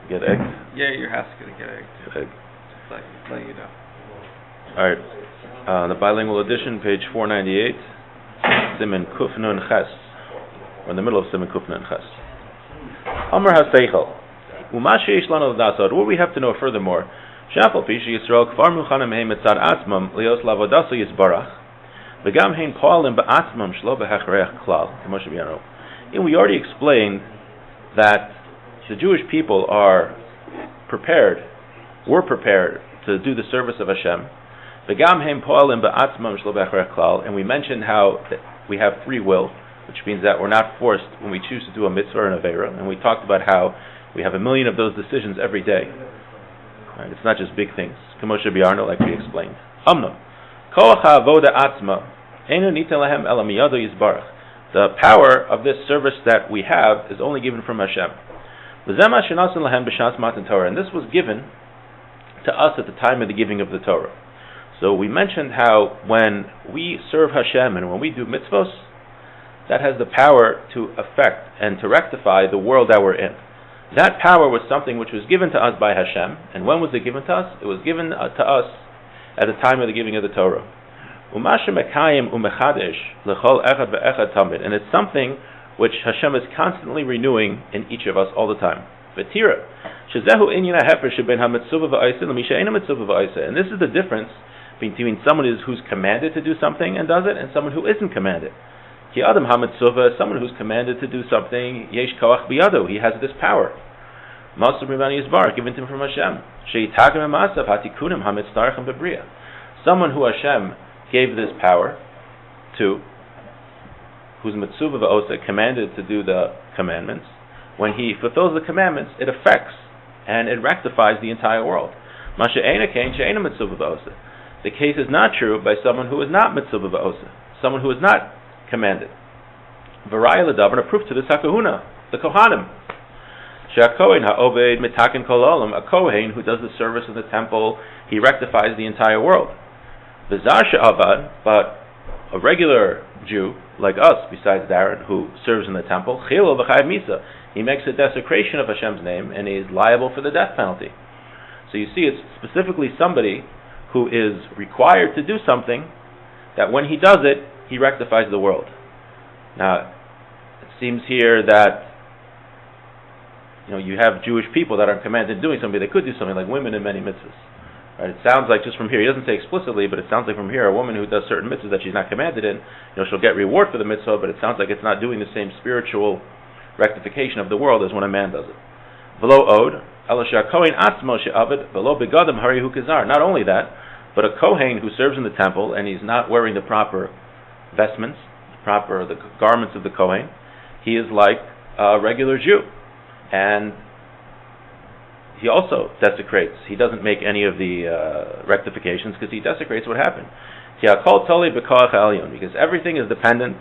Get egg? Yeah, your house is going to get egg. Egg. Just letting you know. Alright. The bilingual edition, page 498. Siman Kufnun Ches. We're in the middle of Siman Kufnun Ches. Amar HaSeichel. Umashi Yesh Lanu L'Dasod. What we have to know furthermore, Shafal Pishi Yisrael Kvar Muchanim Heim Etzad Atzmam Lios Lavodaso Yisbarach V'gam Hein Poalim Ba'atzmam Shlo B'Hechrech Klal. And we already explained that the Jewish people were prepared to do the service of Hashem. And we mentioned how we have free will, which means that we're not forced when we choose to do a mitzvah or an avera. And we talked about how we have 1,000,000 of those decisions every day. Right? It's not just big things. Like we explained. The power of this service that we have is only given from Hashem. And this was given to us at the time of the giving of the Torah. So we mentioned how when we serve Hashem and when we do mitzvos, that has the power to affect and to rectify the world that we're in. That power was something which was given to us by Hashem. And when was it given to us? It was given to us at the time of the giving of the Torah. And it's something which Hashem is constantly renewing in each of us all the time. And this is the difference between someone who's commanded to do something and does it, and someone who isn't commanded. Someone who's commanded to do something, he has this power. Given to him from Hashem. Someone who Hashem gave this power to, who's mitzvah v'osa, commanded to do the commandments, when he fulfills the commandments, it affects and it rectifies the entire world. The case is not true by someone who is not mitzvah v'osa, someone who is not commanded. V'raya l'dav, and a proof to this hakahuna, the kohanim. She'akohen ha'oved mitaken kol olam, a kohen who does the service in the temple, he rectifies the entire world. V'zar she'avad, but a regular Jew like us, besides Darren, who serves in the temple, chilo v'chayav misa, he makes a desecration of Hashem's name and he is liable for the death penalty. So you see, it's specifically somebody who is required to do something that when he does it, he rectifies the world. Now, it seems here that you have Jewish people that are commanded doing something. They could do something like women in many mitzvahs. Right? It sounds like just from here, he doesn't say explicitly, but it sounds like from here, a woman who does certain mitzvahs that she's not commanded in, she'll get reward for the mitzvah, but it sounds like it's not doing the same spiritual rectification of the world as when a man does it. V'lo od, not only that, but a kohen who serves in the temple and he's not wearing the proper vestments, the garments of the kohen, he is like a regular Jew, and he also desecrates. He doesn't make any of the rectifications because he desecrates what happened. Because everything is dependent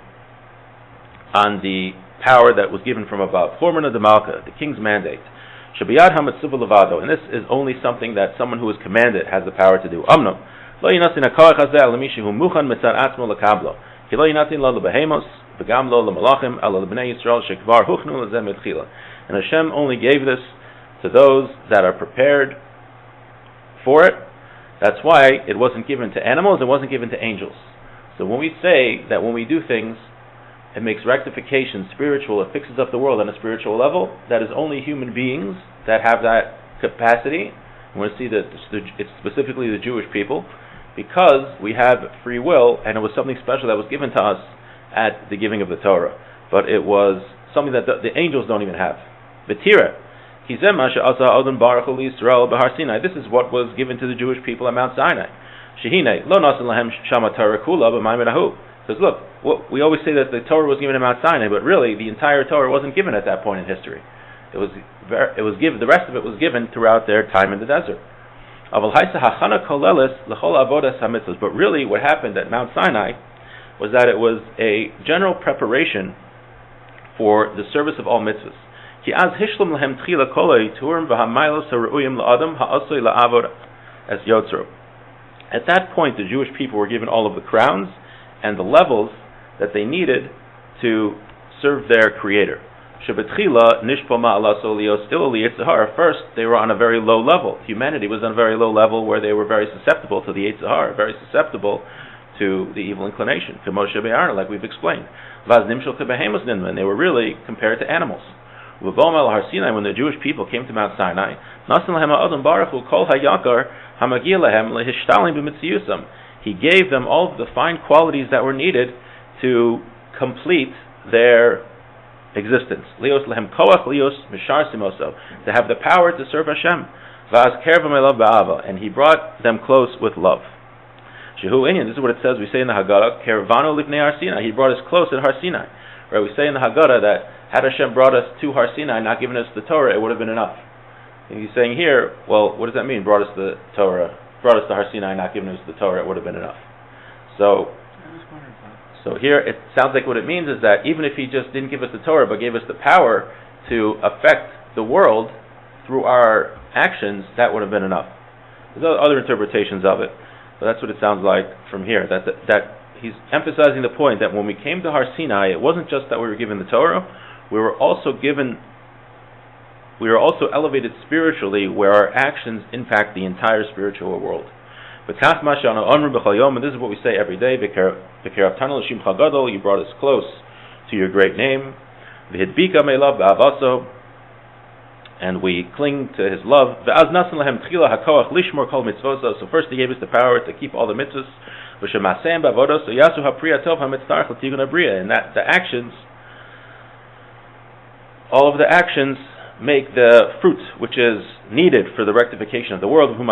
on the power that was given from above. Formana de Malka, the king's mandate. And this is only something that someone who is commanded has the power to do. And Hashem only gave this to those that are prepared for it. That's why it wasn't given to animals, it wasn't given to angels. So when we say that when we do things, it makes rectification spiritual, it fixes up the world on a spiritual level, that is only human beings that have that capacity. And we see that it's specifically the Jewish people, because we have free will, and it was something special that was given to us at the giving of the Torah. But it was something that the angels don't even have. V'tira. This is what was given to the Jewish people at Mount Sinai. Because look, we always say that the Torah was given at Mount Sinai, but really the entire Torah wasn't given at that point in history. It was given. The rest of it was given throughout their time in the desert. But really, what happened at Mount Sinai was that it was a general preparation for the service of all mitzvahs. At that point, the Jewish people were given all of the crowns and the levels that they needed to serve their Creator. Shebetchila nishpo ma'alaso lios ilu liyitzhar. First, they were on a very low level. Humanity was on a very low level where they were very susceptible to the Yitzhar, very susceptible to the evil inclination. K'moshe be'arna, like we've explained. Vaz nimshel kebehemus ninman. They were really compared to animals. V'vom al Har Sinai, when the Jewish people came to Mount Sinai, nasan lahem ha'adam baruch hu kol hayakar hamagia lahem lehishtalim b'mitziyusam. He gave them all of the fine qualities that were needed to complete their existence. Lios lehem koach lios mishar simoso, to have the power to serve Hashem. Vaz kervam elav ba'ava, and he brought them close with love. Shehu inyan, this is what it says. We say in the Haggadah, kervanu lifnei Har Sinai. He brought us close at Har Sinai. Right? We say in the Haggadah that had Hashem brought us to Har Sinai, not given us the Torah, it would have been enough. And he's saying here, well, what does that mean? Brought us the Torah, brought us to Har Sinai, not given us the Torah, it would have been enough. So here it sounds like what it means is that even if he just didn't give us the Torah, but gave us the power to affect the world through our actions, that would have been enough. There's other interpretations of it, but that's what it sounds like from here. That he's emphasizing the point that when we came to Har Sinai, it wasn't just that we were given the Torah, we were also elevated spiritually, where our actions impact the entire spiritual world. And this is what we say every day. You brought us close to your great name. And we cling to his love. So first he gave us the power to keep all the mitzvahs. And that the actions, all of the actions make the fruit which is needed for the rectification of the world. And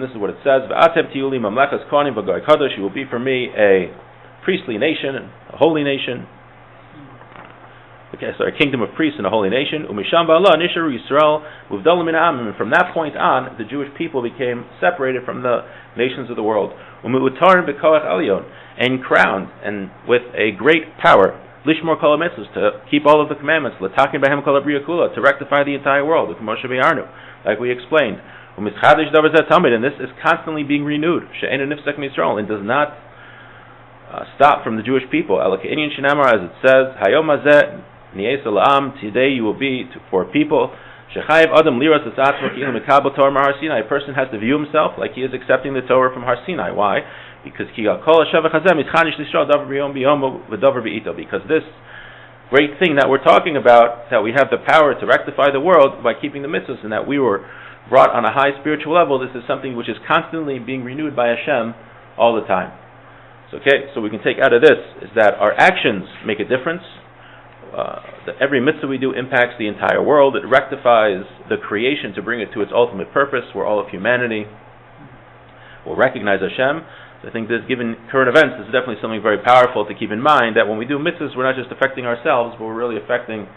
this is what it says: you will be for me a priestly nation, a holy nation. A kingdom of priests and a holy nation. And from that point on, the Jewish people became separated from the nations of the world, and crowned, and with a great power, lishmor kol mitzvos, to keep all of the commandments, to rectify the entire world, like we explained. And this is constantly being renewed, and does not stop from the Jewish people. As it says, today you will be for people. A person has to view himself like he is accepting the Torah from Har Sinai. Why? Because this great thing that we're talking about, that we have the power to rectify the world by keeping the mitzvahs, and that we were brought on a high spiritual level, this is something which is constantly being renewed by Hashem all the time. So we can take out of this is that our actions make a difference. That every mitzvah we do impacts the entire world. It rectifies the creation to bring it to its ultimate purpose, where all of humanity will recognize Hashem. So I think this, given current events, this is definitely something very powerful to keep in mind, that when we do mitzvahs, we're not just affecting ourselves, but we're really affecting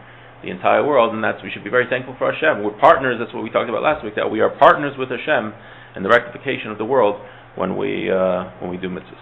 the entire world, and we should be very thankful for Hashem. We're partners, that's what we talked about last week, that we are partners with Hashem in the rectification of the world when we do mitzvahs.